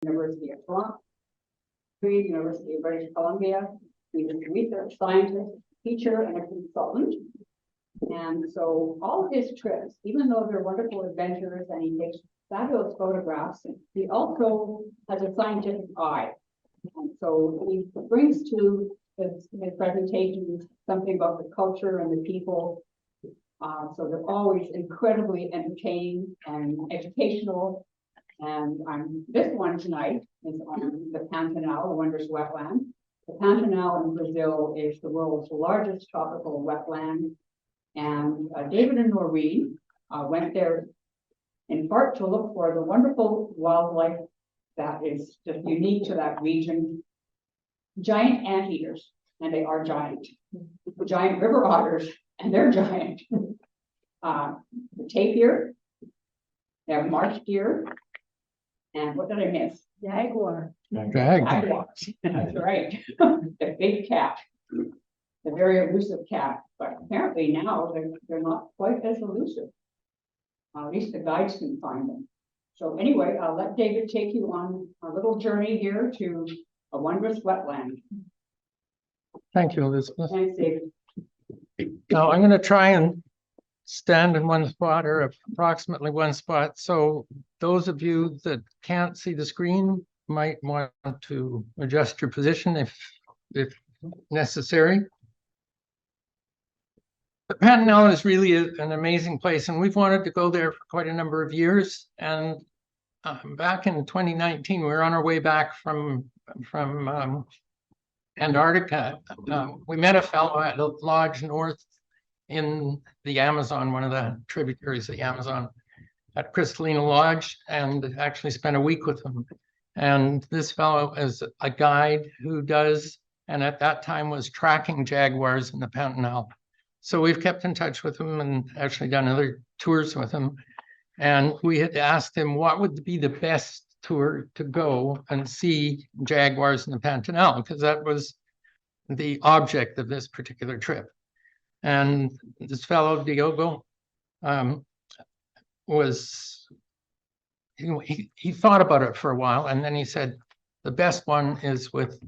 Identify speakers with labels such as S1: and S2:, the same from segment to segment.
S1: University of Toronto, University of British Columbia. He was a research scientist, teacher, and a consultant. And so all of his trips, even though they're wonderful adventures and he takes fabulous photographs, he also has a scientific eye. And so he brings to his presentations something about the culture and the people. So they're always incredibly entertaining and educational. And this one tonight is on the Pantanal, Wondrous wetland. The Pantanal in Brazil is the world's largest tropical wetland. And David and Noreen went there in part to look for the wonderful wildlife that is just unique to that region. Giant anteaters, and they are giant. Giant river otters, and they're giant. The tapir, they have marsh deer, and what did I miss?
S2: Jaguar.
S1: Jaguar. That's right. The big cat, the very elusive cat. But apparently now they're not quite as elusive. At least the guides can find them. So anyway, I'll let David take you on a little journey here to a wondrous wetland.
S3: Thank you, Elizabeth.
S1: Thanks, David.
S3: Now I'm going to try and stand in one spot or approximately one spot. So those of you that can't see the screen might want to adjust your position if necessary. The Pantanal is really an amazing place, and we've wanted to go there for quite a number of years. And back in 2019, we were on our way back from Antarctica. We met a fellow at a lodge north in the Amazon, one of the tributaries of the Amazon, at Crystalina Lodge, and actually spent a week with him. And this fellow is a guide who does, and at that time was tracking jaguars in the Pantanal. So we've kept in touch with him and actually done other tours with him. And we had asked him what would be the best tour to go and see jaguars in the Pantanal, because that was the object of this particular trip. And this fellow, Diogo, he thought about it for a while, and then he said, the best one is with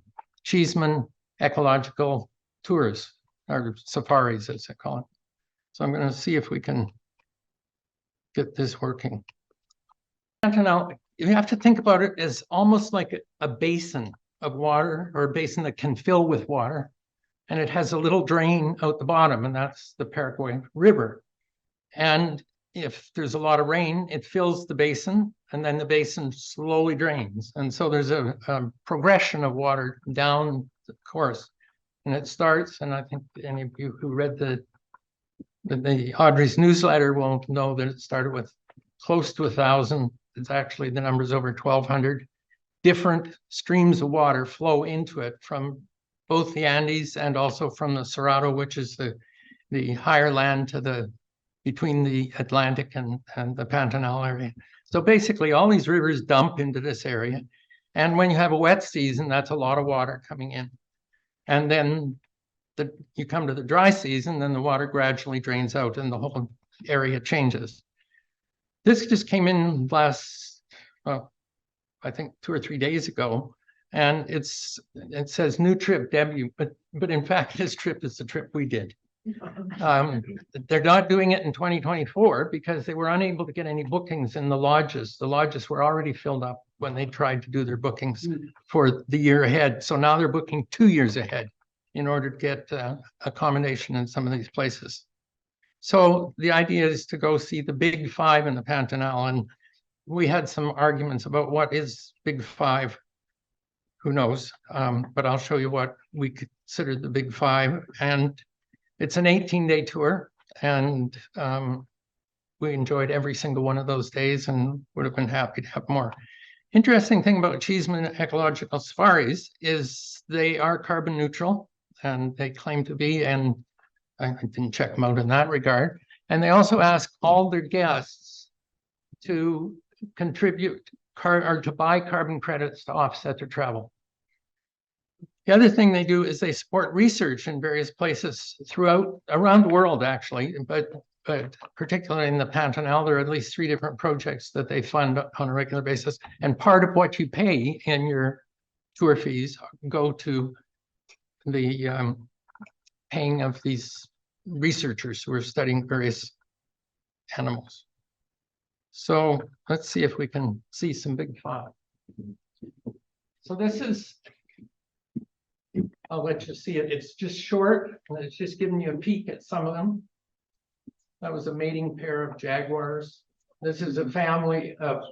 S3: Cheeseman Ecological Tours, or safaris, as they call it. So I'm going to see if we can get this working. Pantanal, you have to think about it as almost like a basin of water, or a basin that can fill with water. And it has a little drain out the bottom, and that's the Paraguay River. And if there's a lot of rain, it fills the basin, and then the basin slowly drains. And so there's a progression of water down the course. And it starts, and I think any of you who read the Audrey's newsletter will know that it started with close to 1,000. It's actually, the number's over 1,200. Different streams of water flow into it from both the Andes and also from the Cerrado, which is the higher land between the Atlantic and the Pantanal area. So basically all these rivers dump into this area. And when you have a wet season, that's a lot of water coming in. And then you come to the dry season, then the water gradually drains out and the whole area changes. This just came in last, well, I think 2 or 3 days ago. And it says new trip debut, but in fact, this trip is the trip we did. They're not doing it in 2024 because they were unable to get any bookings in the lodges. The lodges were already filled up when they tried to do their bookings for the year ahead. So now they're booking 2 years ahead in order to get accommodation in some of these places. So the idea is to go see the big five in the Pantanal. And we had some arguments about what is big five. Who knows? But I'll show you what we consider the big five. And it's an 18-day tour. And we enjoyed every single one of those days and would have been happy to have more. Interesting thing about Cheeseman Ecological Safaris is they are carbon neutral, and they claim to be, and I didn't check them out in that regard. And they also ask all their guests to contribute or to buy carbon credits to offset their travel. The other thing they do is they support research in various places around the world, actually, but but particularly in the Pantanal, there are at least 3 different projects that they fund on a regular basis. And part of what you pay in your tour fees go to the paying of these researchers who are studying various animals. So let's see if we can see some big 5. So this is, I'll let you see it. It's just short, and it's just giving you a peek at some of them. That was a mating pair of jaguars. This is a family of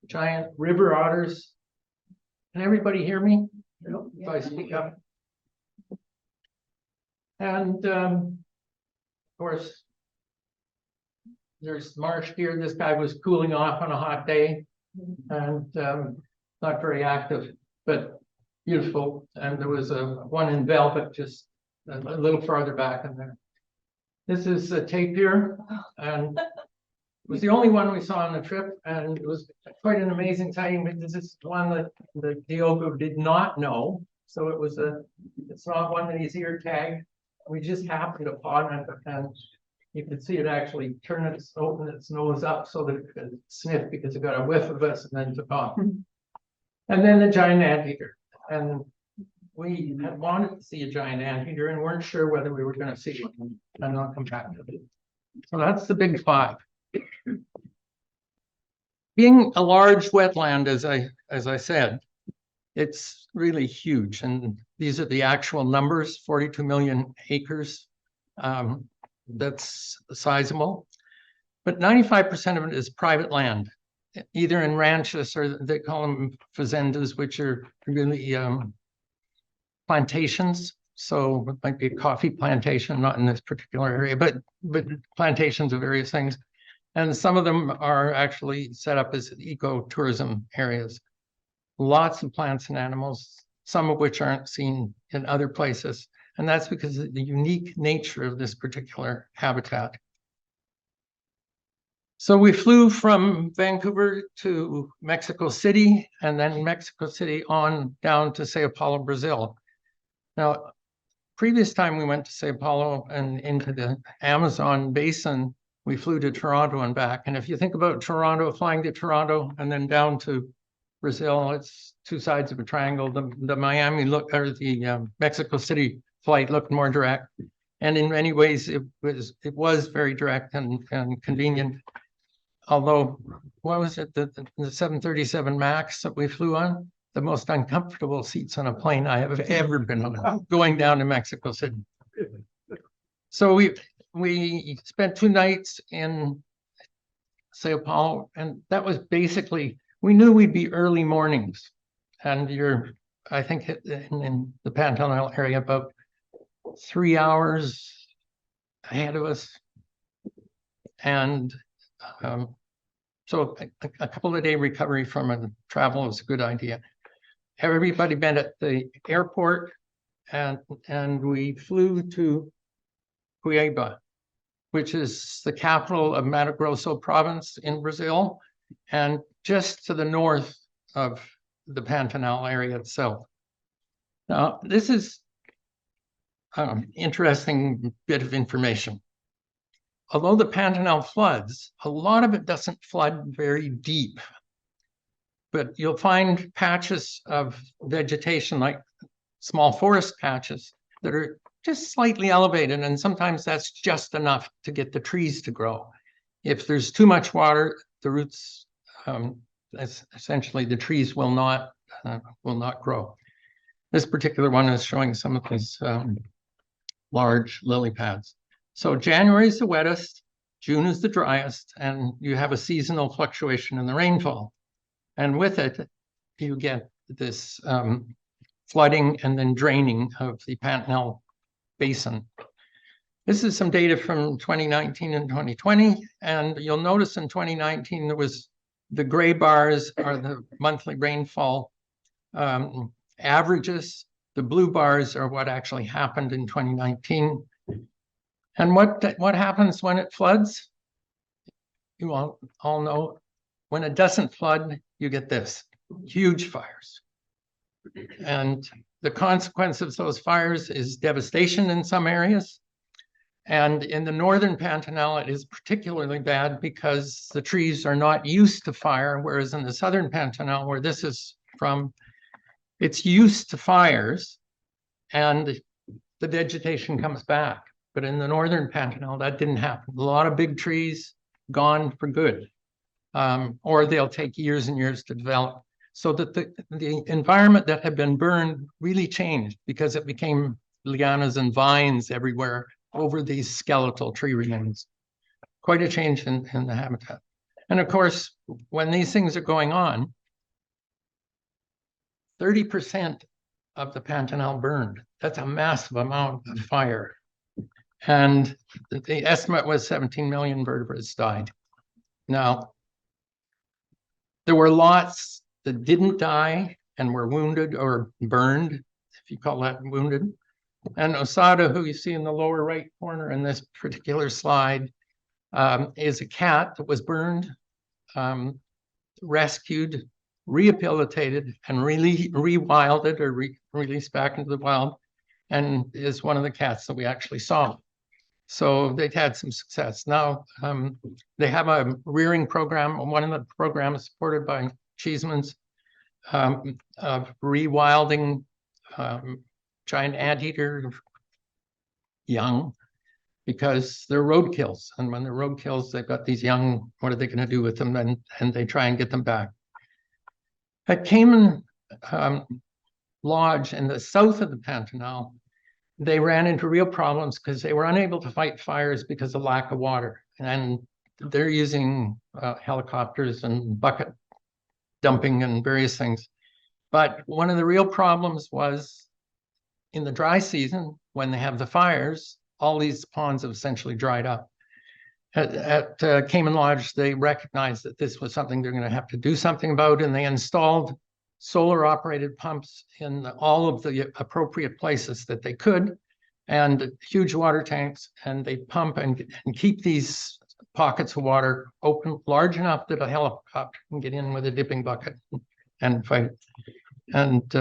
S3: giant river otters. Can everybody hear me? If I speak up. And of course, there's marsh deer. This guy was cooling off on a hot day and not very active, but beautiful. And there was one in velvet just a little farther back in there. This is a tapir, and it was the only one we saw on the trip, and it was quite an amazing sighting. But this is one that the Diogo did not know, so it was it's not one that he's ear tagged. We just happened upon it, and you could see it actually open its nose up so that it could sniff, because it got a whiff of us and then took off. And then the giant anteater, and we had wanted to see a giant anteater and weren't sure whether we were going to see one, and I'll come back to it. So that's the big 5. Being a large wetland, as I said, it's really huge, and these are the actual numbers: 42 million acres. That's sizable, but 95% of it is private land, either in ranches, or they call them fazendas, which are really plantations. So it might be a coffee plantation, not in this particular area, but plantations of various things. And some of them are actually set up as ecotourism areas. Lots of plants and animals, some of which aren't seen in other places. And that's because of the unique nature of this particular habitat. So we flew from Vancouver to Mexico City, and then Mexico City on down to Sao Paulo, Brazil. Now, previous time we went to Sao Paulo and into the Amazon basin, we flew to Toronto and back. And if you think about Toronto, flying to Toronto and then down to Brazil, it's 2 sides of a triangle. The Miami look, or the Mexico City flight looked more direct, and in many ways it was very direct and convenient. Although, what was it, the 737 MAX that we flew on? The most uncomfortable seats on a plane I have ever been on, going down to Mexico City. So we spent 2 nights in Sao Paulo, and that was basically, we knew we'd be early mornings, and I think in the Pantanal area, about 3 hours ahead of us. And so a couple of day recovery from a travel is a good idea. Everybody met at the airport, and we flew to Cuiabá, which is the capital of Mato Grosso province in Brazil, and just to the north of the Pantanal area itself. Now, this is an interesting bit of information. Although the Pantanal floods, a lot of it doesn't flood very deep, but you'll find patches of vegetation, like small forest patches, that are just slightly elevated, and sometimes that's just enough to get the trees to grow. If there's too much water, the roots, essentially the trees will not grow. This particular one is showing some of these large lily pads. So January is the wettest, June is the driest, and you have a seasonal fluctuation in the rainfall. And with it, you get this flooding and then draining of the Pantanal basin. This is some data from 2019 and 2020, and you'll notice in 2019 there was the gray bars are the monthly rainfall averages. The blue bars are what actually happened in 2019. And what happens when it floods? You all know, when it doesn't flood, you get this, huge fires. And the consequence of those fires is devastation in some areas. And in the northern Pantanal, it is particularly bad because the trees are not used to fire, whereas in the southern Pantanal, where this is from, it's used to fires and the vegetation comes back. But in the northern Pantanal, that didn't happen. A lot of big trees gone for good, or they'll take years and years to develop. So that the environment that had been burned really changed because it became lianas and vines everywhere over these skeletal tree remains. Quite a change in the habitat. And of course, when these things are going on, 30% of the Pantanal burned. That's a massive amount of fire. And the estimate was 17 million vertebrates died. Now, there were lots that didn't die and were wounded or burned, if you call that wounded. And Osada, who you see in the lower right corner in this particular slide, is a cat that was burned, rescued, rehabilitated, and rewilded or released back into the wild, and is one of the cats that we actually saw. So they've had some success. Now they have a rearing program, one of the programs supported by Cheeseman's, of rewilding giant anteater young, because they're roadkills. And when they're roadkills, they've got these young, what are they going to do with them? And they try and get them back. At Cayman Lodge in the south of the Pantanal, they ran into real problems because they were unable to fight fires because of lack of water. And they're using helicopters and bucket dumping and various things. But one of the real problems was in the dry season, when they have the fires, all these ponds have essentially dried up. At Cayman Lodge, they recognized that this was something they're going to have to do something about, and they installed solar-operated pumps in all of the appropriate places that they could, and huge water tanks, and they pump and keep these pockets of water open large enough that a helicopter can get in with a dipping bucket and fight. And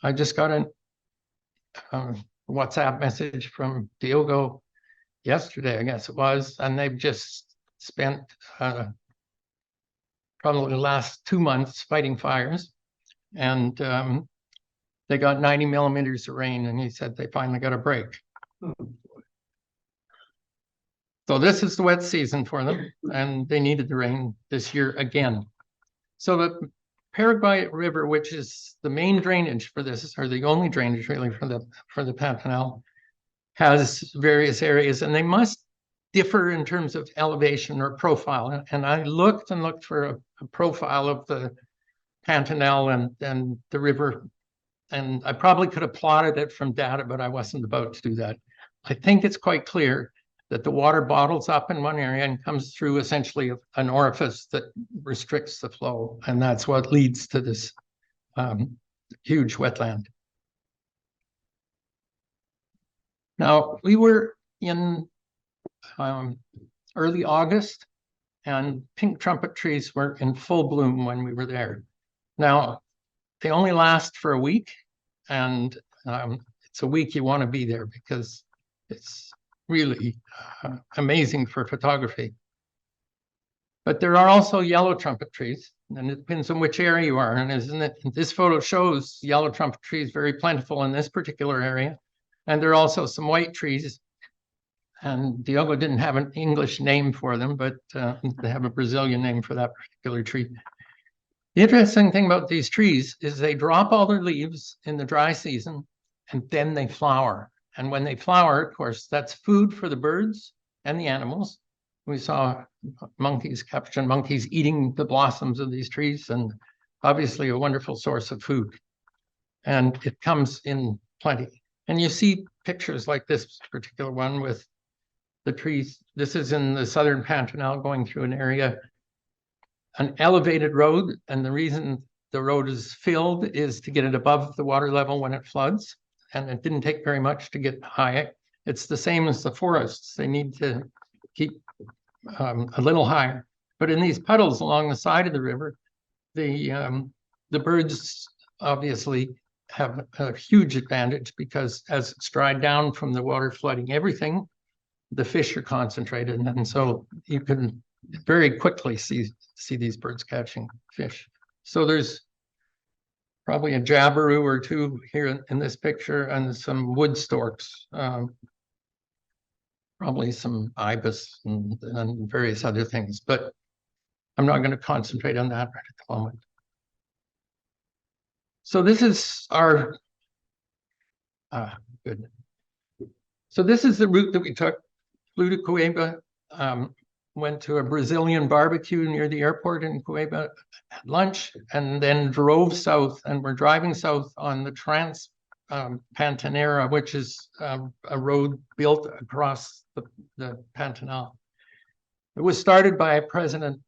S3: I just got a WhatsApp message from Diogo yesterday, I guess it was, and they've just spent probably the last 2 months fighting fires, and they got 90 millimeters of rain, and he said they finally got a break. So this is the wet season for them, and they needed the rain this year again. So the Paraguay River, which is the main drainage for this, or the only drainage really for the Pantanal, has various areas, and they must differ in terms of elevation or profile. And I looked and looked for a profile of the Pantanal and the river, and I probably could have plotted it from data, but I wasn't about to do that. I think it's quite clear that the water bottles up in one area and comes through essentially an orifice that restricts the flow, and that's what leads to this huge wetland. Now, we were in early August, and pink trumpet trees were in full bloom when we were there. Now, they only last for a week, and it's a week you want to be there because it's really amazing for photography. But there are also yellow trumpet trees, and it depends on which area you are. And isn't it? This photo shows yellow trumpet trees very plentiful in this particular area. And there are also some white trees. And Diogo didn't have an English name for them, but they have a Brazilian name for that particular tree. The interesting thing about these trees is they drop all their leaves in the dry season, and then they flower. And when they flower, of course, that's food for the birds and the animals. We saw monkeys, capuchin monkeys, eating the blossoms of these trees, and obviously a wonderful source of food. And it comes in plenty. And you see pictures like this particular one with the trees. This is in the southern Pantanal, going through an area, an elevated road. And the reason the road is filled is to get it above the water level when it floods. And it didn't take very much to get high. It's the same as the forests. They need to keep a little higher. But in these puddles along the side of the river, the birds obviously have a huge advantage because as it's dried down from the water flooding everything, the fish are concentrated, and so you can very quickly see these birds catching fish. So there's probably a jabiru or two here in this picture, and some wood storks, probably some ibis and various other things, but I'm not going to concentrate on that right at the moment. So this is our good. So this is the route that we took. Flew to Cueva, went to a Brazilian barbecue near the airport in Cueva at lunch, and then drove south. And we're driving south on the Pantanal, which is a road built across the Pantanal. It was started by a president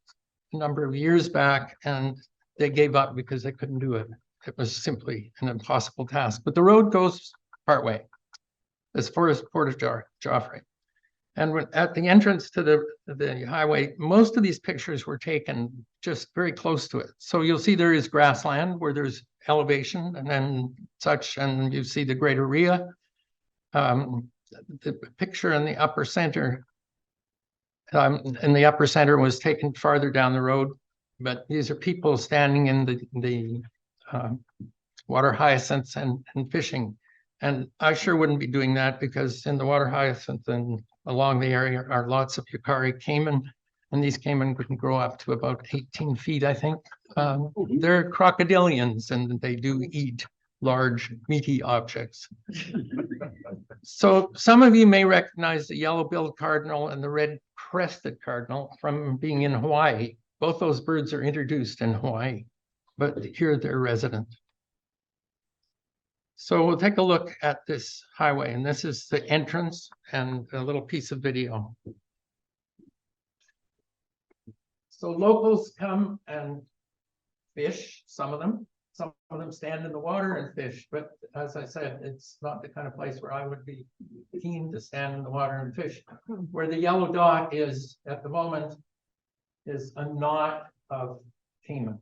S3: a number of years back, and they gave up because they couldn't do it. It was simply an impossible task. But the road goes partway, as far as Port of Joffre. And when, at the entrance to the highway, most of these pictures were taken just very close to it. So you'll see there is grassland where there's elevation and then such, and you see the Great Area. The picture in the upper center, was taken farther down the road, but these are people standing in the water hyacinths and fishing. And I sure wouldn't be doing that, because in the water hyacinth and along the area are lots of Yukari caiman, and these caiman can grow up to about 18 feet, I think. They're crocodilians, and they do eat large, meaty objects. So some of you may recognize the yellow-billed cardinal and the red-crested cardinal from being in Hawaii. Both those birds are introduced in Hawaii, but here they're resident. So we'll take a look at this highway, and this is the entrance and a little piece of video. So locals come and fish, some of them stand in the water and fish, but as I said, it's not the kind of place where I would be keen to stand in the water and fish. Where the yellow dot is at the moment is a knot of caiman.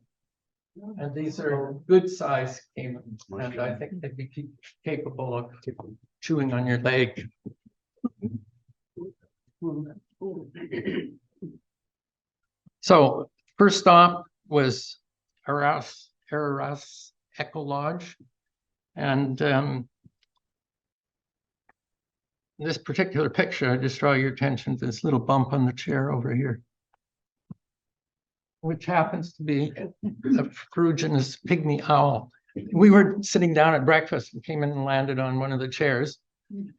S3: And these are good sized caiman, and I think they'd be capable of chewing on your leg. So first stop was Araras Echo Lodge, and this particular picture, I just draw your attention to this little bump on the chair over here, which happens to be a ferruginous pygmy owl. We were sitting down at breakfast and came in and landed on one of the chairs.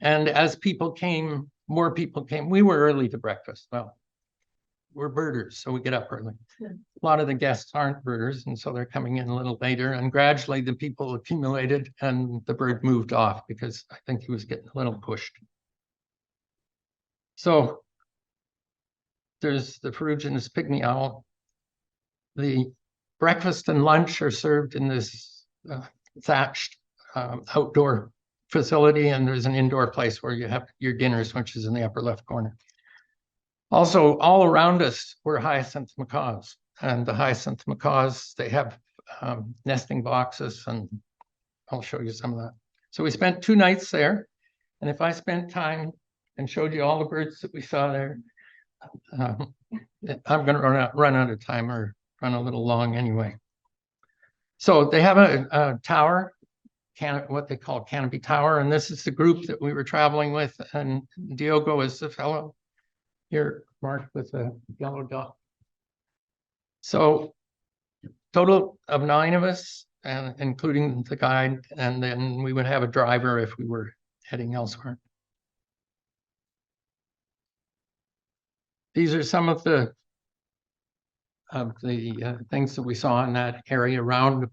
S3: And as people came, more people came. We were early to breakfast. Well, we're birders, so we get up early. A lot of the guests aren't birders, and so they're coming in a little later. And gradually the people accumulated, and the bird moved off because I think he was getting a little pushed. So there's the ferruginous pygmy owl. The breakfast and lunch are served in this thatched outdoor facility, and there's an indoor place where you have your dinners, which is in the upper left corner. Also, all around us were hyacinth macaws, and the hyacinth macaws, they have nesting boxes, and I'll show you some of that. So we spent 2 nights there, and if I spent time and showed you all the birds that we saw there, I'm going to run out of time, or run a little long anyway. So they have a tower, what they call canopy tower, and this is the group that we were traveling with, and Diogo is the fellow here marked with a yellow dot. So total of 9 of us, and including the guide, and then we would have a driver if we were heading elsewhere. These are some of the things that we saw in that area around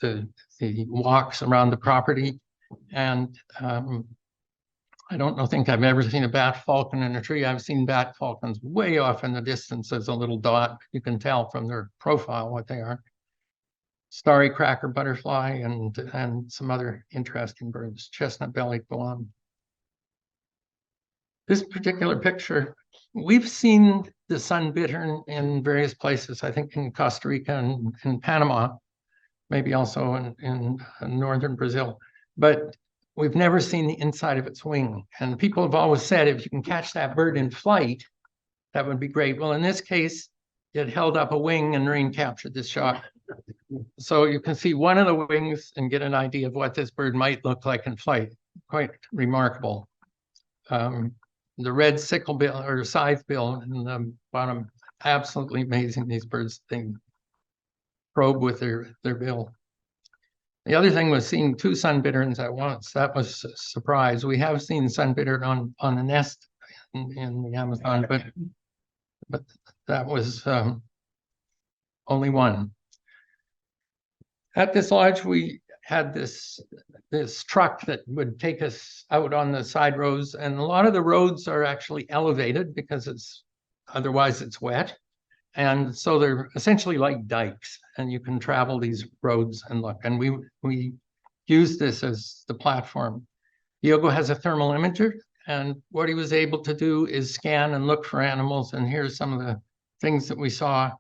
S3: the walks around the property. And I don't think I've ever seen a bat falcon in a tree. I've seen bat falcons way off in the distance as a little dot. You can tell from their profile what they are. Starry cracker butterfly and some other interesting birds, chestnut-bellied guan. This particular picture, we've seen the sun bittern in various places, I think in Costa Rica and in Panama, maybe also in northern Brazil. But we've never seen the inside of its wing. And people have always said, if you can catch that bird in flight, that would be great. Well, in this case, it held up a wing and Noreen captured this shot. So you can see one of the wings and get an idea of what this bird might look like in flight. Quite remarkable. The red sickle bill or scythe bill in the bottom, absolutely amazing. These birds, they probe with their bill. The other thing was seeing two sunbitterns at once. That was a surprise. We have seen sunbittern on a nest in the Amazon, but that was only one. At this lodge, we had this truck that would take us out on the side roads, and a lot of the roads are actually elevated because otherwise it's wet. And so they're essentially like dikes, and you can travel these roads and look. And we use this as the platform. Diogo has a thermal imager, and what he was able to do is scan and look for animals. And here's some of the things that we saw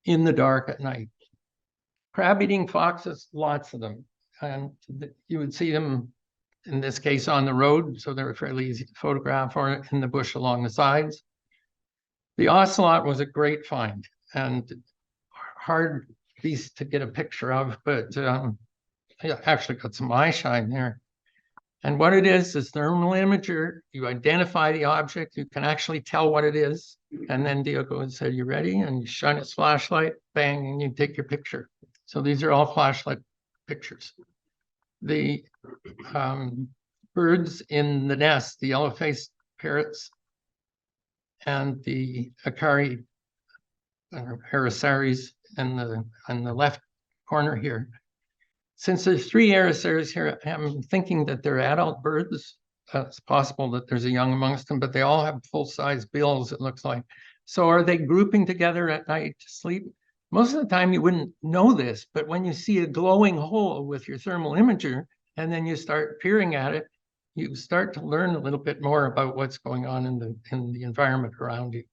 S3: in the dark at night. Crab-eating foxes, lots of them. And you would see them, in this case, on the road, so they were fairly easy to photograph, or in the bush along the sides. The ocelot was a great find and hard beast to get a picture of, but yeah, actually got some eye shine there. And what it is thermal imager. You identify the object, you can actually tell what it is. And then Diogo said, "You ready?" And you shine his flashlight, bang, and you take your picture. So these are all flashlight pictures. The birds in the nest, the yellow-faced parrots, and the Akari Hyacinth in the left corner here. Since there's 3 Hyacinths here, I'm thinking that they're adult birds. It's possible that there's a young amongst them, but they all have full-size bills, it looks like. So are they grouping together at night to sleep? Most of the time you wouldn't know this, but when you see a glowing hole with your thermal imager, and then you start peering at it, you start to learn a little bit more about what's going on in the environment around you.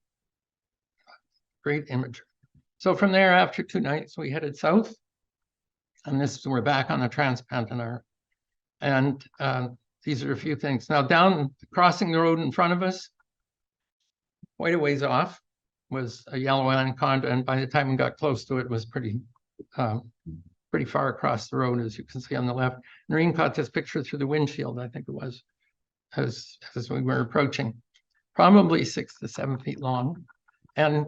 S3: Great image. So from there, after 2 nights, we headed south, and we're back on the Trans-Pantanal. And these are a few things. Now, down crossing the road in front of us, quite a ways off, was a yellow anaconda, and by the time we got close to it, it was pretty far across the road, as you can see on the left. Noreen caught this picture through the windshield, I think it was, as we were approaching. Probably 6 to 7 feet long. And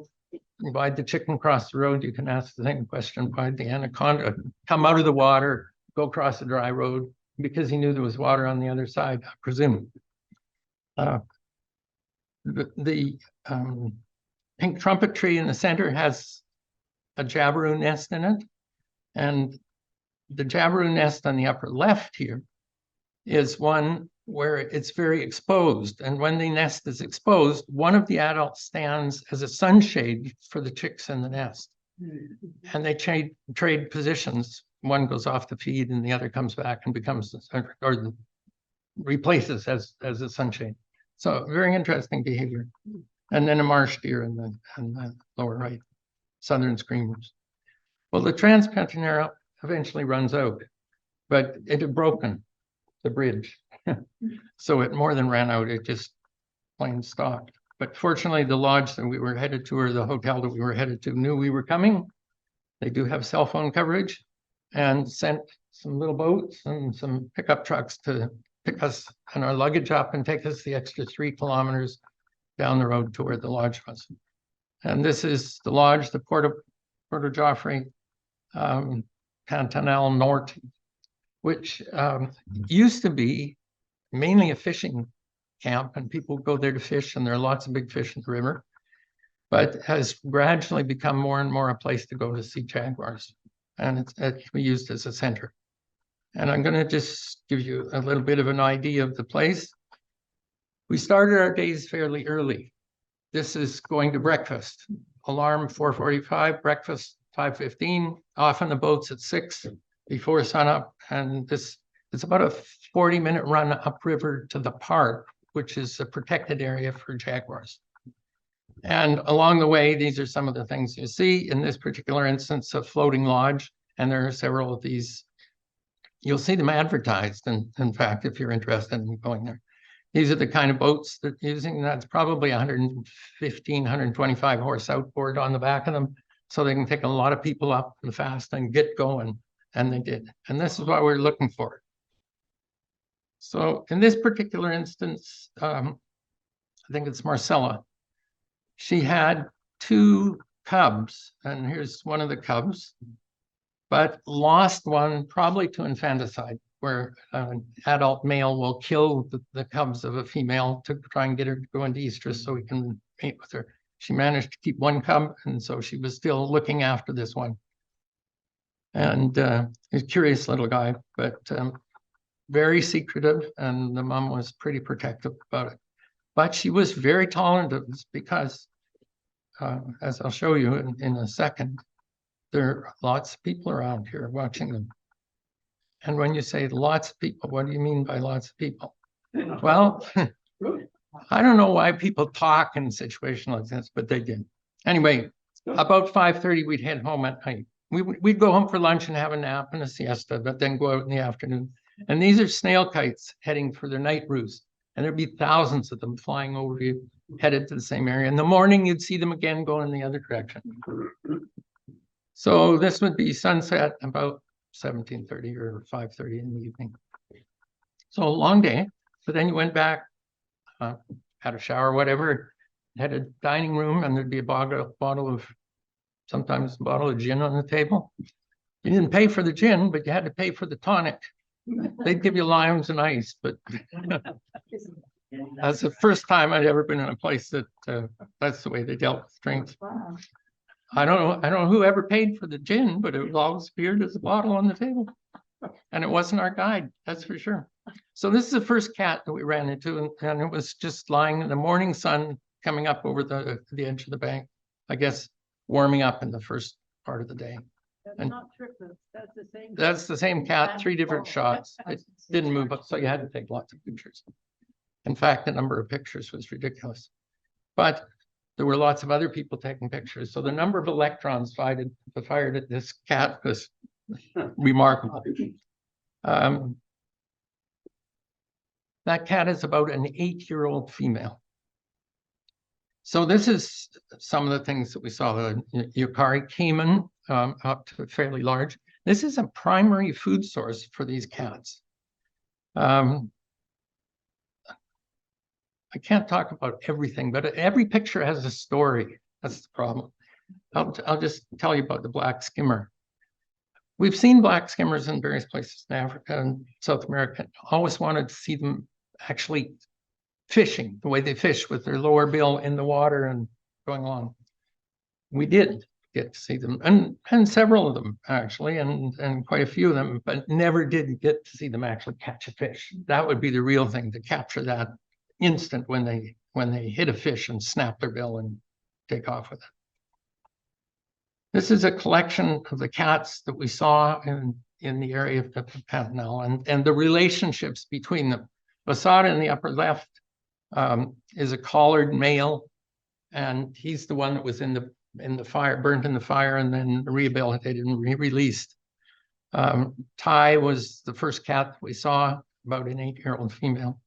S3: why'd the chicken cross the road? You can ask the same question. Why'd the anaconda come out of the water, go across the dry road? Because he knew there was water on the other side, I presume. The pink trumpet tree in the center has a jabiru nest in it. And the jabiru nest on the upper left here is one where it's very exposed. And when the nest is exposed, one of the adults stands as a sunshade for the chicks in the nest. And they trade positions. One goes off the feed and the other comes back and becomes, or replaces as a sunshade. So very interesting behavior. And then a marsh deer in the lower right, southern screamers. Well, the Trans-Pantanal eventually runs out, but it had broken the bridge. So it more than ran out, it just plain stopped. But fortunately, the lodge that we were headed to, or the hotel that we were headed to, knew we were coming. They do have cell phone coverage, and sent some little boats and some pickup trucks to pick us and our luggage up and take us the extra 3 kilometers down the road to where the lodge was. And this is the lodge, the Porto Joffre Pantanal Norte, which used to be mainly a fishing camp, and people go there to fish, and there are lots of big fish in the river, but has gradually become more and more a place to go to see jaguars, and it's actually used as a center. And I'm going to just give you a little bit of an idea of the place. We started our days fairly early. This is going to breakfast. Alarm 4:45, breakfast 5:15, off on the boats at 6 before sunup. And it's about a 40-minute run upriver to the park, which is a protected area for jaguars. And along the way, these are some of the things you see. In this particular instance, a floating lodge, and there are several of these you'll see them advertised. And in fact, if you're interested in going there, these are the kind of boats that using, that's probably 115, 125 horse outboard on the back of them. So they can take a lot of people up and fast and get going. And they did. And this is what we're looking for. So in this particular instance, I think it's Marcella. She had 2 cubs, and here's one of the cubs, but lost one probably to infanticide, where an adult male will kill the cubs of a female to try and get her to go into estrus so he can mate with her. She managed to keep 1 cub, and so she was still looking after this one. And he's a curious little guy, but very secretive, and the mom was pretty protective about it. But she was very tolerant of this because, as I'll show you in a second, there are lots of people around here watching them. And when you say lots of people, what do you mean by lots of people? Well, I don't know why people talk in a situation like this, but they did. Anyway, about 5:30, we'd head home at night. We'd go home for lunch and have a nap and a siesta, but then go out in the afternoon. And these are snail kites heading for their night roost. And there'd be thousands of them flying over you, headed to the same area. In the morning, you'd see them again going in the other direction. So this would be sunset about 17:30 or 5:30 in the evening. So a long day, but then you went back, had a shower, whatever, had a dining room, and there'd be sometimes a bottle of gin on the table. You didn't pay for the gin, but you had to pay for the tonic. They'd give you limes and ice, but that's the first time I'd ever been in a place that that's the way they dealt with drinks.
S1: Wow.
S3: I don't know who ever paid for the gin, but it always appeared as a bottle on the table. And it wasn't our guide, that's for sure. So this is the first cat that we ran into, and it was just lying in the morning sun coming up over the edge of the bank, I guess, warming up in the first part of the day.
S2: That's
S3: And
S2: not triplets, that's the same.
S3: that's the same cat, 3 different shots. It didn't move up, so you had to take lots of pictures. In fact, the number of pictures was ridiculous. But there were lots of other people taking pictures. So the number of electrons fired at this cat was remarkable. That cat is about an 8-year-old female. So this is some of the things that we saw. The Yukari caiman, up to fairly large. This is a primary food source for these cats. I can't talk about everything, but every picture has a story. That's the problem. I'll just tell you about the black skimmer. We've seen black skimmers in various places in Africa and South America. Always wanted to see them actually fishing, the way they fish with their lower bill in the water and going along. We did get to see them, and several of them actually, and quite a few of them, but never did get to see them actually catch a fish. That would be the real thing, to capture that instant when they hit a fish and snap their bill and take off with it. This is a collection of the cats that we saw in the area of the Pantanal and the relationships between them. Basada in the upper left is a collared male, and he's the one that was in the fire, burnt in the fire, and then rehabilitated and released. Tai was the first cat that we saw, about an 8-year-old female.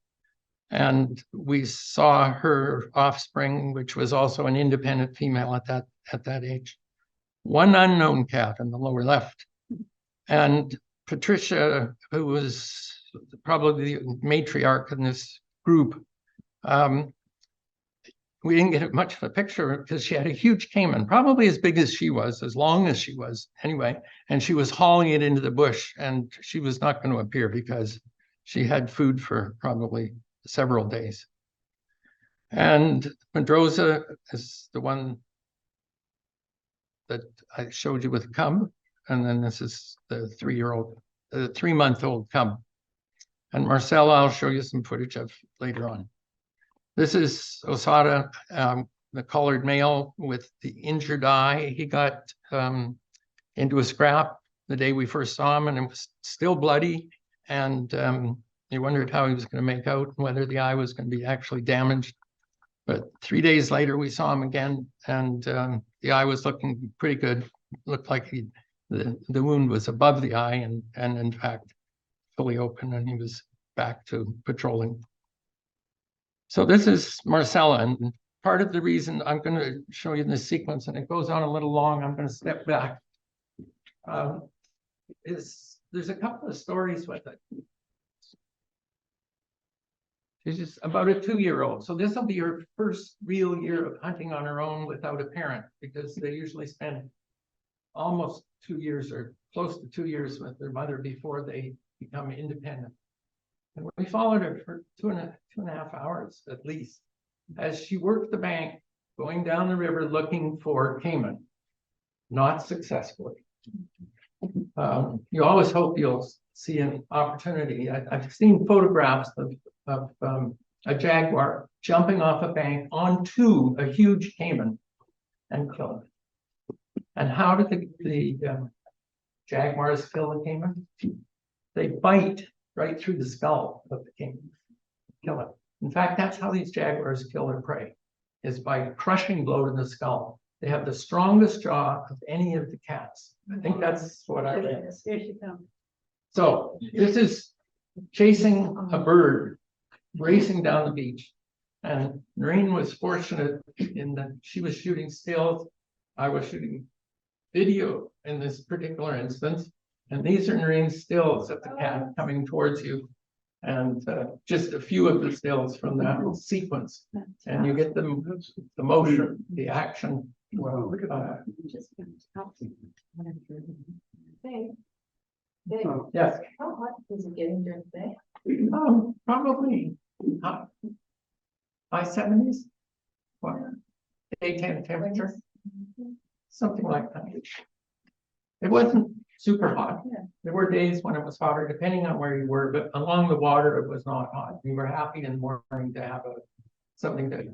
S3: And we saw her offspring, which was also an independent female at that age. One unknown cat in the lower left. And Patricia, who was probably the matriarch in this group, we didn't get much of a picture because she had a huge caiman, probably as big as she was, as long as she was anyway. And she was hauling it into the bush, and she was not going to appear because she had food for probably several days. And Wondrous is the one that I showed you with the cub. And then this is the 3-month-old cub. And Marcella, I'll show you some footage of later on. This is Osada, the collared male with the injured eye. He got into a scrap the day we first saw him, and it was still bloody. And he wondered how he was going to make out and whether the eye was going to be actually damaged. But 3 days later, we saw him again, and the eye was looking pretty good. Looked like the wound was above the eye, and in fact, fully open and he was back to patrolling. So this is Marcella, and part of the reason I'm going to show you this sequence, and it goes on a little long, I'm going to step back, there's a couple of stories with it. She's just about a 2-year-old. So this will be her first real year of hunting on her own without a parent, because they usually spend almost 2 years or close to 2 years with their mother before they become independent. And we followed her for two and a half hours at least, as she worked the bank, going down the river looking for caiman, not successfully. You always hope you'll see an opportunity. I've seen photographs of a jaguar jumping off a bank onto a huge caiman and killing it. And how did the jaguars kill the caiman? They bite right through the skull of the caiman, kill it. In fact, that's how these jaguars kill their prey, is by crushing blow to the skull. They have the strongest jaw of any of the cats. I think that's what I read.
S1: Here she comes.
S3: So this is chasing a bird, racing down the beach. And Noreen was fortunate in that she was shooting stills. I was shooting video in this particular instance. And these are Noreen's stills of the cat coming towards you. And just a few of the stills from that sequence. And you get the motion, the action.
S2: Wow, look at that.
S1: Hey,
S3: Yes,
S1: how hot is it getting during the day?
S3: probably high 70s. What? Daytime temperature, something like that. It wasn't super hot.
S1: Yeah.
S3: There were days when it was hotter, depending on where you were, but along the water, it was not hot. We were happy in the morning to have something to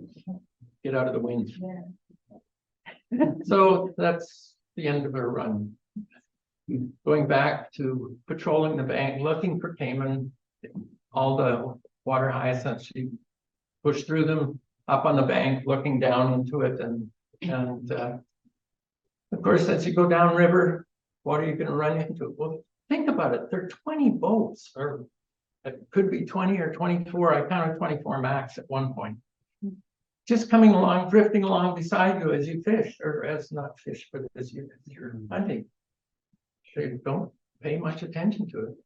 S3: get out of the wind.
S1: Yeah.
S3: So that's the end of her run. Going back to patrolling the bank, looking for caiman, all the water hyacinths, she pushed through them up on the bank, looking down into it. And of course, as you go downriver, what are you going to run into? Well, think about it. There are 20 boats, or it could be 20 or 24. I counted 24 max at one point. Just coming along, drifting along beside you as you fish, or as not fish, but as you're hunting. They don't pay much attention to it.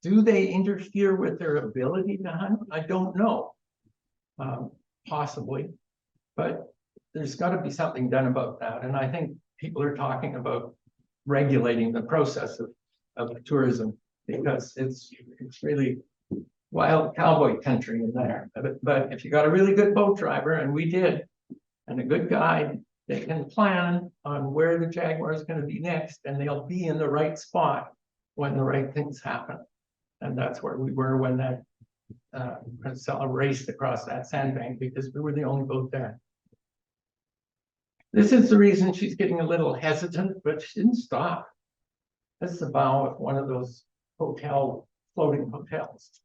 S3: Do they interfere with their ability to hunt? I don't know. Possibly, but there's got to be something done about that. And I think people are talking about regulating the process of tourism, because it's really wild cowboy country in there. But if you got a really good boat driver, and we did, and a good guide, they can plan on where the jaguar is going to be next, and they'll be in the right spot when the right things happen. And that's where we were when that Marcella raced across that sandbank, because we were the only boat there. This is the reason she's getting a little hesitant, but she didn't stop. This is the bow of one of those floating hotels.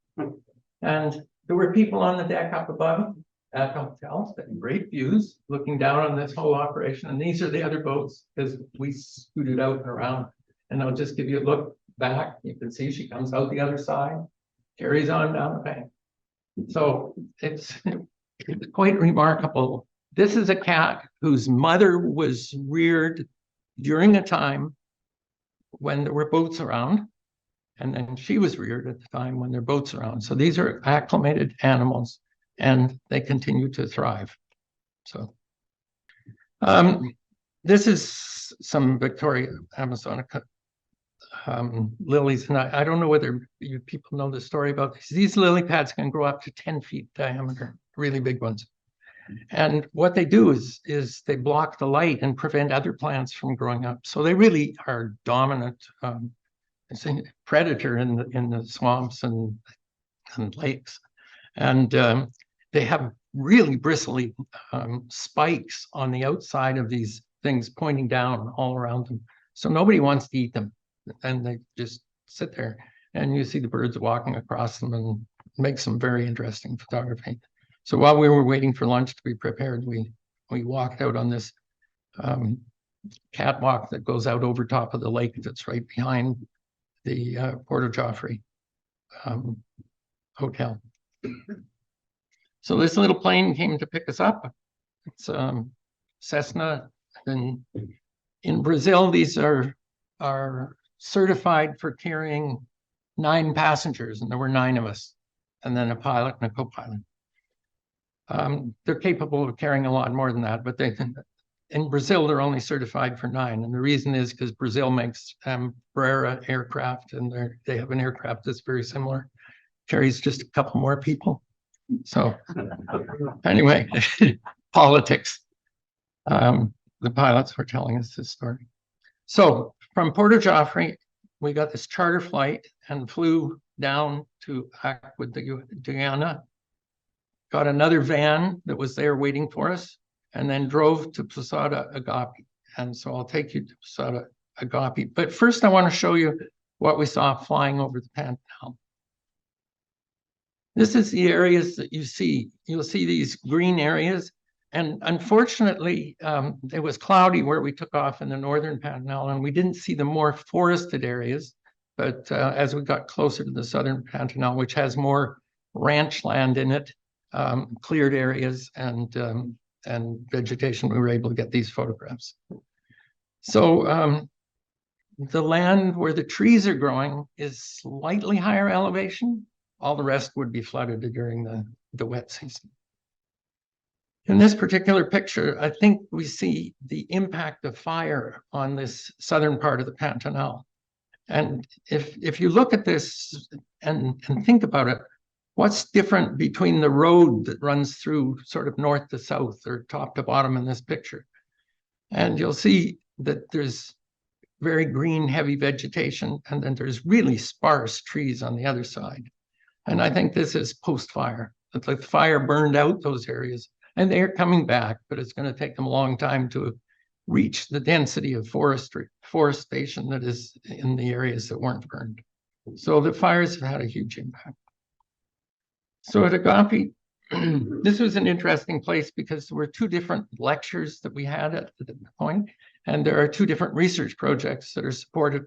S3: And there were people on the deck up above at hotels, that great views, looking down on this whole operation. And these are the other boats, because we scooted out and around. And I'll just give you a look back. You can see she comes out the other side, carries on down the bank. So it's quite remarkable. This is a cat whose mother was reared during a time when there were boats around. And then she was reared at the time when there are boats around. So these are acclimated animals, and they continue to thrive. So this is some Victoria Amazonica lilies. And I don't know whether you people know the story about these. These lily pads can grow up to 10 feet diameter, really big ones. And what they do is they block the light and prevent other plants from growing up. So they really are dominant it's a predator in the swamps and lakes. And they have really bristly spikes on the outside of these things pointing down all around them. So nobody wants to eat them. And they just sit there, and you see the birds walking across them, and make some very interesting photography. So while we were waiting for lunch to be prepared, we walked out on this catwalk that goes out over top of the lake that's right behind Porto Joffre hotel. So this little plane came to pick us up. It's Cessna. And in Brazil, these are certified for carrying 9 passengers, and there were 9 of us, and then a pilot and a co-pilot. They're capable of carrying a lot more than that, but in Brazil, they're only certified for 9. And the reason is because Brazil makes Brera aircraft, and they have an aircraft that's very similar, carries just a couple more people. So anyway, politics. The pilots were telling us this story. So from Porto Joffre, we got this charter flight and flew down to Aqua de Guiana, got another van that was there waiting for us, and then drove to Posada Agape. And so I'll take you to Posada Agape. But first, I want to show you what we saw flying over the Pantanal. This is the areas that you see. You'll see these green areas. And unfortunately, it was cloudy where we took off in the northern Pantanal, and we didn't see the more forested areas. But as we got closer to the southern Pantanal, which has more ranch land in it, cleared areas and vegetation, we were able to get these photographs. So the land where the trees are growing is slightly higher elevation. All the rest would be flooded during the wet season. In this particular picture, I think we see the impact of fire on this southern part of the Pantanal. And if you look at this and think about it, what's different between the road that runs through sort of north to south or top to bottom in this picture? And you'll see that there's very green, heavy vegetation, and then there's really sparse trees on the other side. And I think this is post-fire. It's like the fire burned out those areas, and they're coming back, but it's going to take them a long time to reach the density of forestation that is in the areas that weren't burned. So the fires have had a huge impact. So at Agape, this was an interesting place because there were 2 different lectures that we had at the point, and there are 2 different research projects that are supported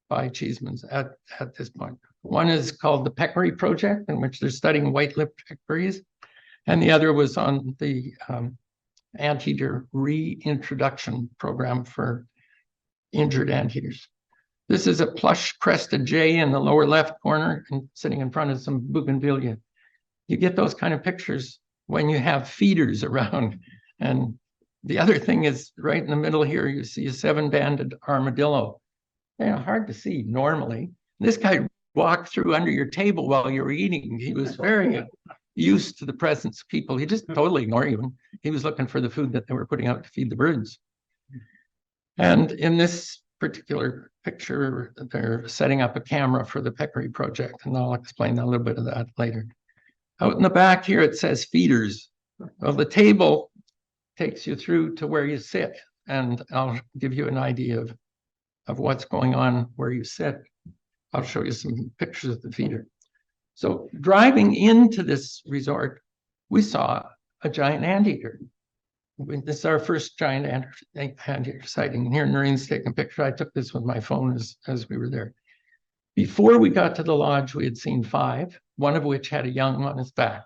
S3: by Cheeseman's at this point. One is called the Peccary Project, in which they're studying white-lipped peccaries, and the other was on the anteater reintroduction program for injured anteaters. This is a plush-crested jay in the lower left corner and sitting in front of some bougainvillea. You get those kind of pictures when you have feeders around. And the other thing is right in the middle here, you see a 7-banded armadillo. Hard to see normally. This guy walked through under your table while you were eating. He was very used to the presence of people. He just totally ignored you. He was looking for the food that they were putting out to feed the birds. And in this particular picture, they're setting up a camera for the Peccary Project, and I'll explain a little bit of that later. Out in the back here, it says feeders. Well, the table takes you through to where you sit, and I'll give you an idea of what's going on where you sit. I'll show you some pictures of the feeder. So driving into this resort, we saw a giant anteater. This is our first giant anteater sighting. Here, Noreen's taking a picture. I took this with my phone as we were there. Before we got to the lodge, we had seen 5, one of which had a young on its back.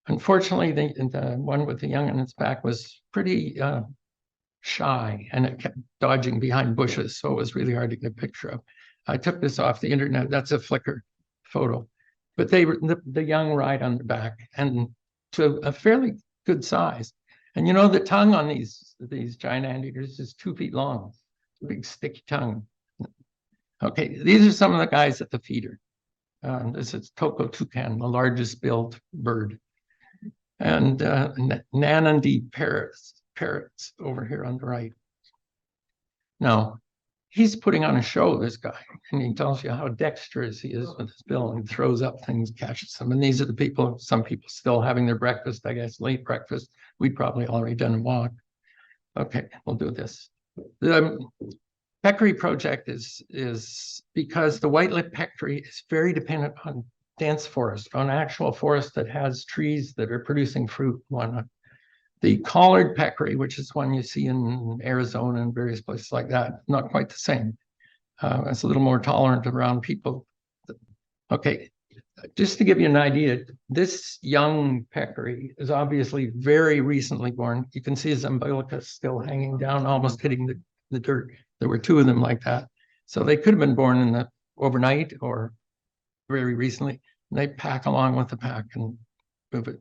S3: Unfortunately, the one with the young on its back was pretty shy, and it kept dodging behind bushes, so it was really hard to get a picture of. I took this off the internet. That's a Flickr photo. But they were the young ride on the back, and to a fairly good size. And you know, the tongue on these giant anteaters is 2 feet long, big sticky tongue. Okay, these are some of the guys at the feeder. This is Toko toucan, the largest billed bird. And Nanandy parrots over here on the right. Now, he's putting on a show, this guy, and he tells you how dexterous he is with his bill, and throws up things, catches them. And these are the people, some people still having their breakfast, I guess, late breakfast. We'd probably already done a walk. Okay, we'll do this. The Peccary Project is because the white-lipped peccary is very dependent on dense forest, on actual forest that has trees that are producing fruit. The collared peccary, which is one you see in Arizona and various places like that, not quite the same. It's a little more tolerant around people. Okay, just to give you an idea, this young peccary is obviously very recently born. You can see his umbilicus still hanging down, almost hitting the dirt. There were two of them like that. So they could have been born in the overnight or very recently. And they pack along with the pack and move it.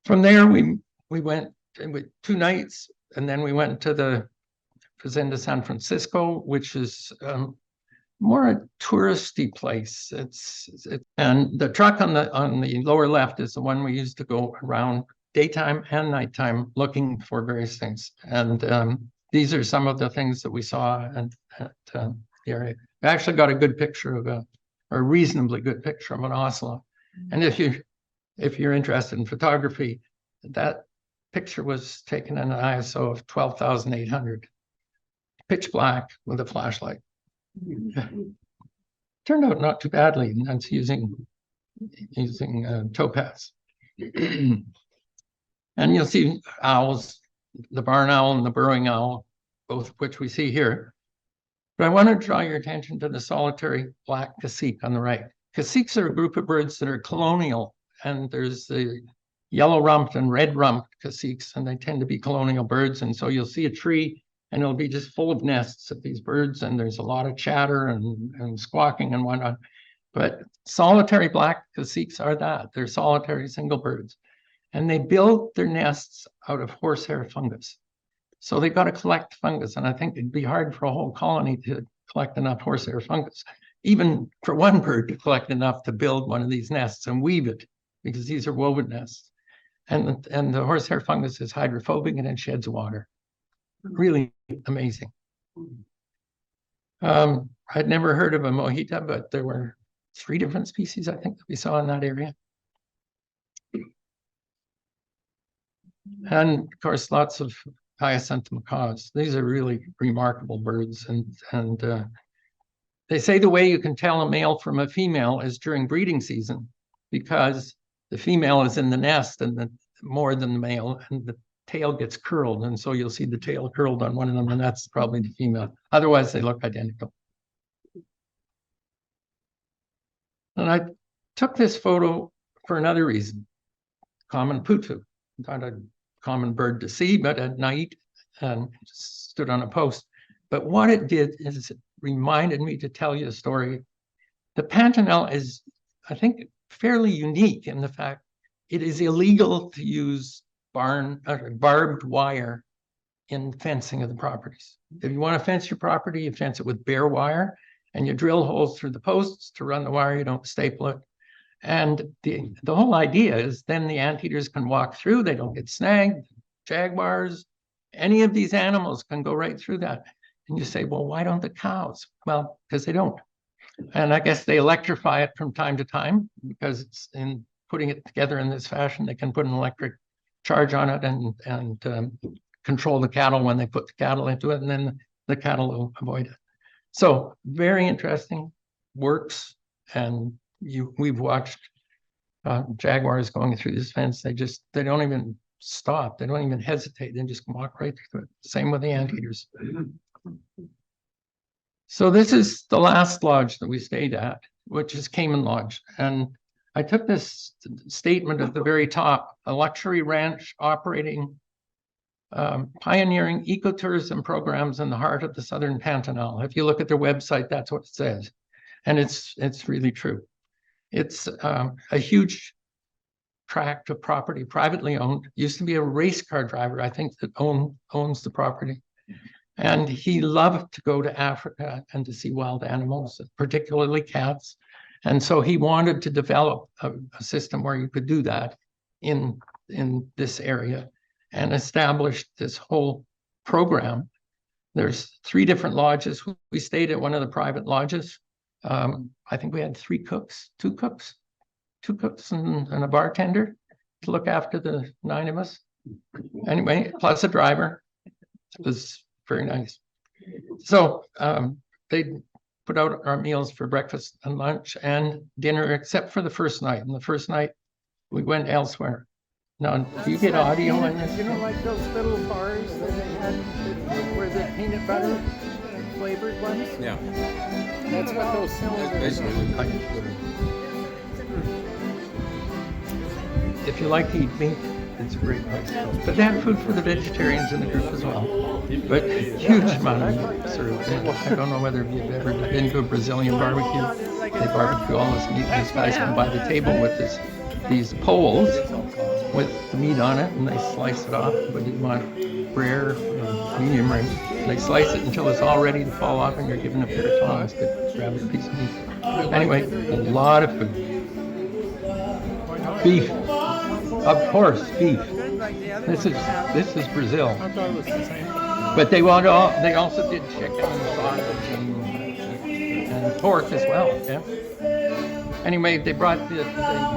S3: From there, we went with 2 nights, and then we went to the Fazenda San Francisco, which is more a touristy place. And the truck on the lower left is the one we used to go around daytime and nighttime looking for various things. And these are some of the things that we saw at the area. I actually got a good picture of a reasonably good picture of an ocelot. And if you're interested in photography, that picture was taken in an ISO of 12,800, pitch black with a flashlight. Turned out not too badly, and that's using topaz. And you'll see owls, the barn owl and the burrowing owl, both of which we see here. But I want to draw your attention to the solitary black cacique on the right. Caciques are a group of birds that are colonial, and there's the yellow-rumped and red-rumped caciques, and they tend to be colonial birds. And so you'll see a tree, and it'll be just full of nests of these birds, and there's a lot of chatter and squawking and whatnot. But solitary black caciques are that. They're solitary single birds. And they build their nests out of horsehair fungus. So they've got to collect fungus, and I think it'd be hard for a whole colony to collect enough horsehair fungus, even for one bird to collect enough to build one of these nests and weave it, because these are woven nests. And the horsehair fungus is hydrophobic and it sheds water. Really amazing. I'd never heard of a mojita, but there were 3 different species, I think, that we saw in that area. And of course, lots of hyacinth macaws. These are really remarkable birds. And they say the way you can tell a male from a female is during breeding season, because the female is in the nest and more than the male, and the tail gets curled. And so you'll see the tail curled on one of them, and that's probably the female. Otherwise, they look identical. And I took this photo for another reason. Common putu, not a common bird to see, but at night, and stood on a post. But what it did is it reminded me to tell you a story. The Pantanal is, I think, fairly unique in the fact it is illegal to use barbed wire in fencing of the properties. If you want to fence your property, you fence it with bare wire, and you drill holes through the posts to run the wire. You don't staple it. And the whole idea is then the anteaters can walk through. They don't get snagged. Jaguars, any of these animals can go right through that. And you say, well, why don't the cows? Well, because they don't. And I guess they electrify it from time to time, because it's in putting it together in this fashion, they can put an electric charge on it and control the cattle when they put the cattle into it, and then the cattle will avoid it. So very interesting, works. And we've watched jaguars going through this fence. They don't even stop. They don't even hesitate. They just walk right through it. Same with the anteaters. So this is the last lodge that we stayed at, which is Cayman Lodge. And I took this statement at the very top: a luxury ranch operating pioneering ecotourism programs in the heart of the southern Pantanal. If you look at their website, that's what it says. And it's really true. It's a huge tract of property, privately owned. Used to be a race car driver, I think, that owns the property. And he loved to go to Africa and to see wild animals, particularly cats. And so he wanted to develop a system where you could do that in this area, and established this whole program. There's 3 different lodges. We stayed at one of the private lodges. I think we had 2 cooks and a bartender to look after the 9 of us. Anyway, plus a driver. It was very nice. So they put out our meals for breakfast and lunch and dinner, except for the first night. And the first night we went elsewhere. Now, do you get audio in this?
S2: You know, like those little bars that they had where the peanut butter flavored ones?
S4: Yeah. That's what those, that's basically.
S3: If you like to eat meat, it's a great place to go. But they have food for the vegetarians in the group as well. But huge amount of meat served. And I don't know whether you've ever been to a Brazilian barbecue. They barbecue all this meat. These guys come by the table with these poles with the meat on it, and they slice it off. Whether you want rare or medium rare, they slice it until it's all ready to fall off, and you're given a pair of tongs to grab a piece of meat. Anyway, a lot of food. Beef. Of course, beef. This is Brazil.
S2: I thought it was the same.
S3: But they also did chicken and sausage and pork as well. Yeah. Anyway, they brought the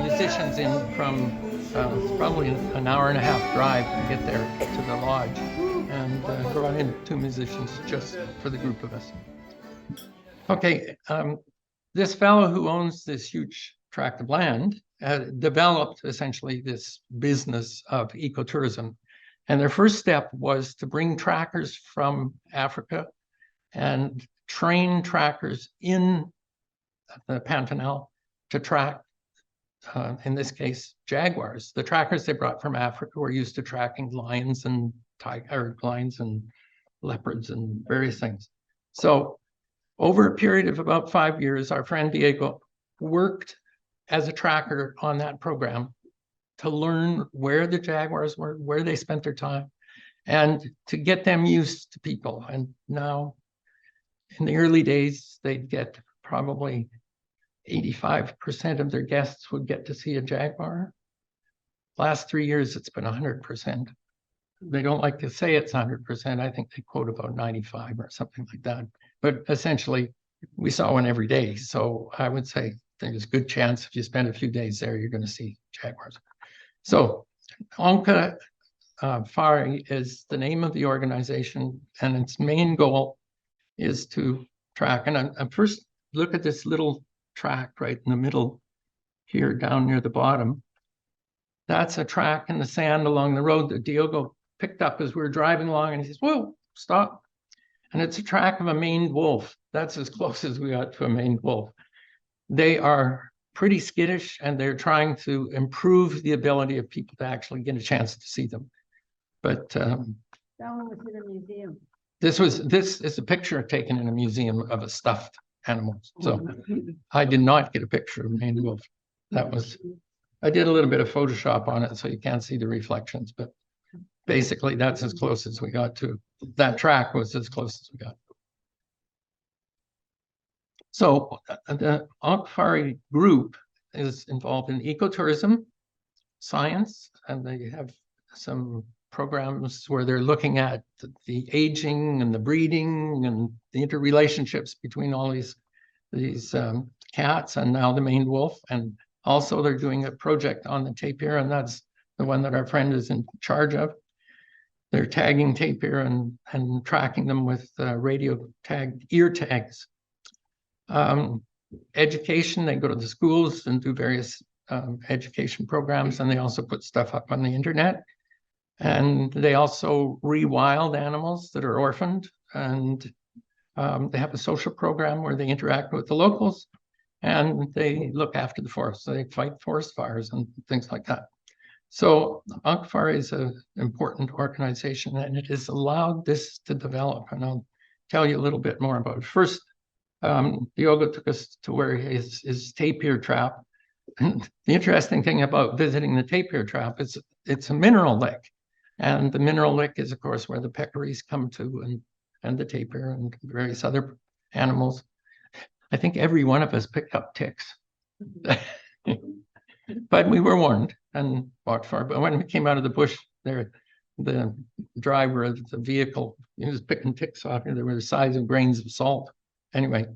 S3: musicians in from it's probably an hour and a half drive to get there to the lodge, and brought in 2 musicians just for the group of us. Okay, this fellow who owns this huge tract of land developed essentially this business of ecotourism. And their first step was to bring trackers from Africa and train trackers in the Pantanal to track, in this case, jaguars. The trackers they brought from Africa were used to tracking lions and leopards and various things. So over a period of about 5 years, our friend Diego worked as a tracker on that program to learn where the jaguars were, where they spent their time, and to get them used to people. And now, in the early days, they'd get probably 85% of their guests would get to see a jaguar. Last 3 years, it's been 100%. They don't like to say it's 100%. I think they quote about 95 or something like that. But essentially, we saw one every day. So I would say there's a good chance if you spend a few days there, you're going to see jaguars. So Onca Fari is the name of the organization, and its main goal is to track. And I first look at this little track right in the middle here, down near the bottom. That's a track in the sand along the road that Diego picked up as we were driving along, and he says, "Whoa, stop." And it's a track of a maned wolf. That's as close as we got to a maned wolf. They are pretty skittish, and they're trying to improve the ability of people to actually get a chance to see them. But
S2: That one was in a museum.
S3: this is a picture taken in a museum of a stuffed animal. So I did not get a picture of a maned wolf. I did a little bit of Photoshop on it, so you can't see the reflections, but basically that's as close as we got to. That track was as close as we got. So the Onca Fari group is involved in ecotourism, science, and they have some programs where they're looking at the aging and the breeding and the interrelationships between all these cats and now the maned wolf. And also they're doing a project on the tapir, and that's the one that our friend is in charge of. They're tagging tapir and tracking them with radio tagged ear tags. Education, they go to the schools and do various education programs, and they also put stuff up on the internet. And they also rewild animals that are orphaned, and they have a social program where they interact with the locals, and they look after the forest. So they fight forest fires and things like that. So Onca Fari is an important organization, and it has allowed this to develop. And I'll tell you a little bit more about it. First, Diogo took us to where his tapir trap. And the interesting thing about visiting the tapir trap is it's a mineral lick. And the mineral lick is, of course, where the peccaries come to, and the tapir and various other animals. I think every one of us picked up ticks. But we were warned and walked far. But when we came out of the bush there, the driver of the vehicle, he was picking ticks off here. They were the size of grains of salt. Anyway,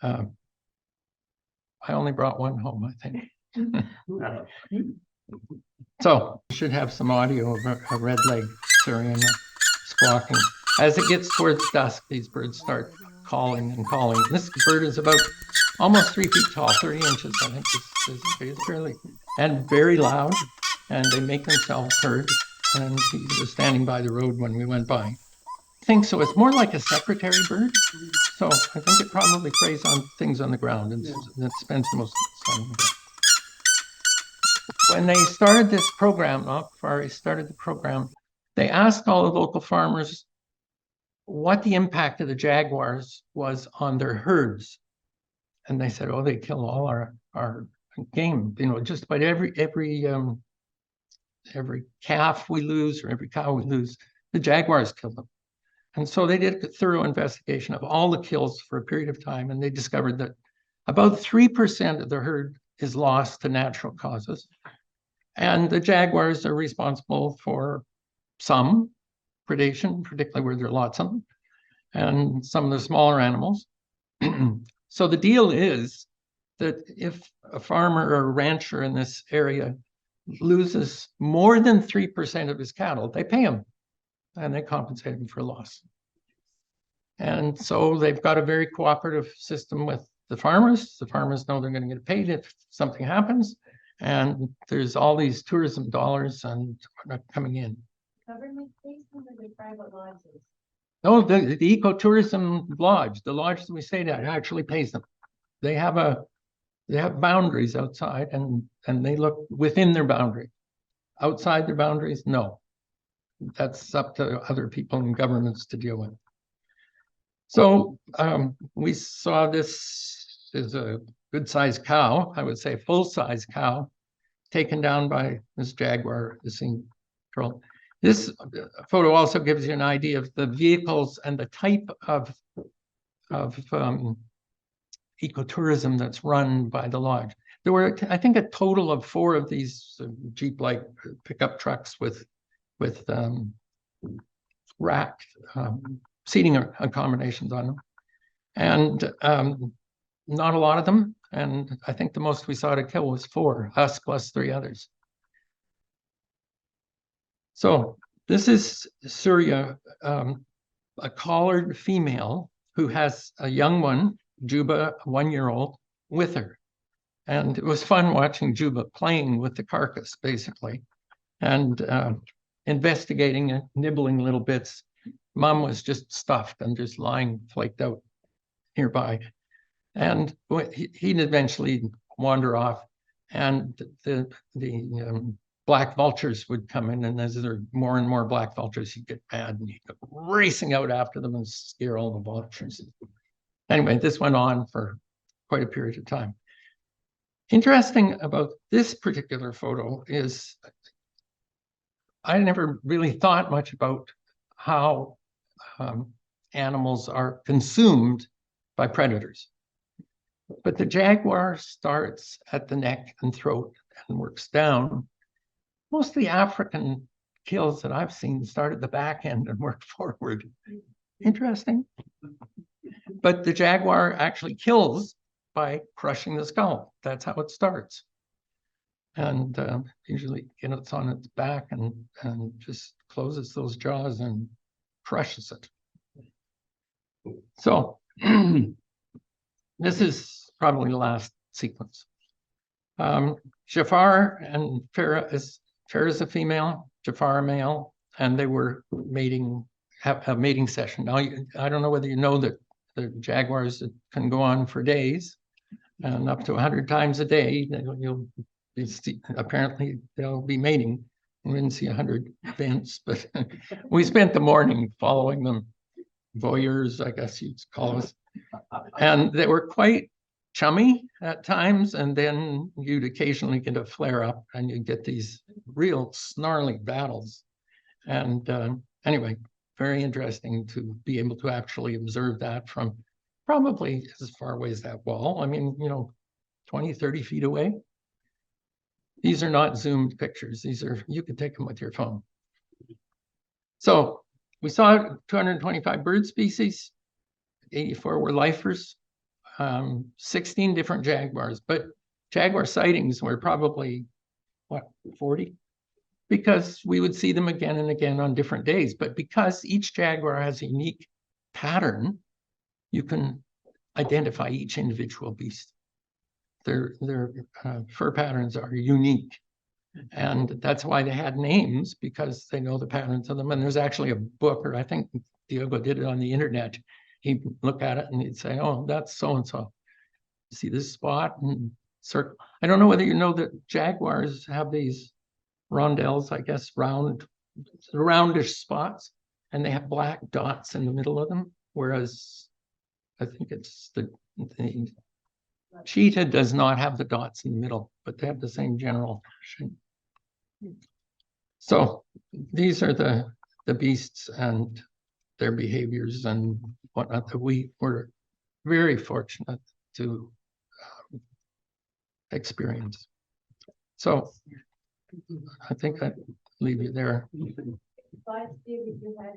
S3: I only brought one home, I think. So you should have some audio of a red-legged Syrian squawking. As it gets towards dusk, these birds start calling and calling. This bird is about almost 3 feet tall, 30 inches, I think. It's fairly, and very loud, and they make themselves heard. And he was standing by the road when we went by. think so. It's more like a secretary bird. So I think it probably preys on things on the ground and it spends most of its time on the ground. When they started this program, not before I started the program, they asked all the local farmers what the impact of the jaguars was on their herds. And they said, oh, they kill all our game. You know, just about every calf we lose or every cow we lose, the jaguars kill them. And so they did a thorough investigation of all the kills for a period of time, and they discovered that about 3% of the herd is lost to natural causes. And the jaguars are responsible for some predation, particularly where there are lots of them, and some of the smaller animals. So the deal is that if a farmer or a rancher in this area loses more than 3% of his cattle, they pay him and they compensate him for loss. And so they've got a very cooperative system with the farmers. The farmers know they're going to get paid if something happens. And there's all these tourism dollars and coming in.
S2: Government pays them or the private lodges?
S3: No, the ecotourism lodge, the lodge that we stayed at, actually pays them. They have boundaries outside, and they look within their boundary. Outside their boundaries, no. That's up to other people and governments to deal with. So we saw this is a good-sized cow, I would say full-size cow, taken down by this jaguar, the scene control. This photo also gives you an idea of the vehicles and the type of ecotourism that's run by the lodge. There were, I think, a total of 4 of these Jeep-like pickup trucks with racked seating accommodations on them, and not a lot of them. And I think the most we saw to kill was 4, us plus 3 others. So this is Surya, a collared female who has a young one, Juba, 1-year-old, with her. And it was fun watching Juba playing with the carcass, basically, and investigating and nibbling little bits. Mom was just stuffed and just lying flaked out nearby. And he'd eventually wander off, and the black vultures would come in, and as there are more and more black vultures, he'd get mad and he'd go racing out after them and scare all the vultures. Anyway, this went on for quite a period of time. Interesting about this particular photo is I never really thought much about how animals are consumed by predators. But the jaguar starts at the neck and throat and works down. Most of the African kills that I've seen start at the back end and work forward. Interesting. But the jaguar actually kills by crushing the skull. That's how it starts. And usually it's on its back and just closes those jaws and crushes it. So this is probably the last sequence. Jafar and Farah is a female, Jafar a male, and they were mating, have a mating session. Now, I don't know whether you know that the jaguars can go on for days and up to 100 times a day. You'll apparently they'll be mating. We didn't see 100 events, but we spent the morning following them. Voyeurs, I guess you'd call us. And they were quite chummy at times, and then you'd occasionally get a flare up and you'd get these real snarly battles. And anyway, very interesting to be able to actually observe that from probably as far away as that wall. I mean, 20, 30 feet away. These are not zoomed pictures. These are, you could take them with your phone. So we saw 225 bird species, 84 were lifers, 16 different jaguars, but jaguar sightings were probably, 40? Because we would see them again and again on different days. But because each jaguar has a unique pattern, you can identify each individual beast. Their fur patterns are unique. And that's why they had names, because they know the patterns of them. And there's actually a book, or I think Diego did it on the internet. He'd look at it and he'd say, oh, that's so-and-so. See this spot and circle. I don't know whether you know that jaguars have these rondelles, I guess, roundish spots, and they have black dots in the middle of them, whereas I think it's the cheetah does not have the dots in the middle, but they have the same general shape. So these are the beasts and their behaviors and whatnot that we were very fortunate to experience. So I think I'd leave you there.
S2: Slides, David, you had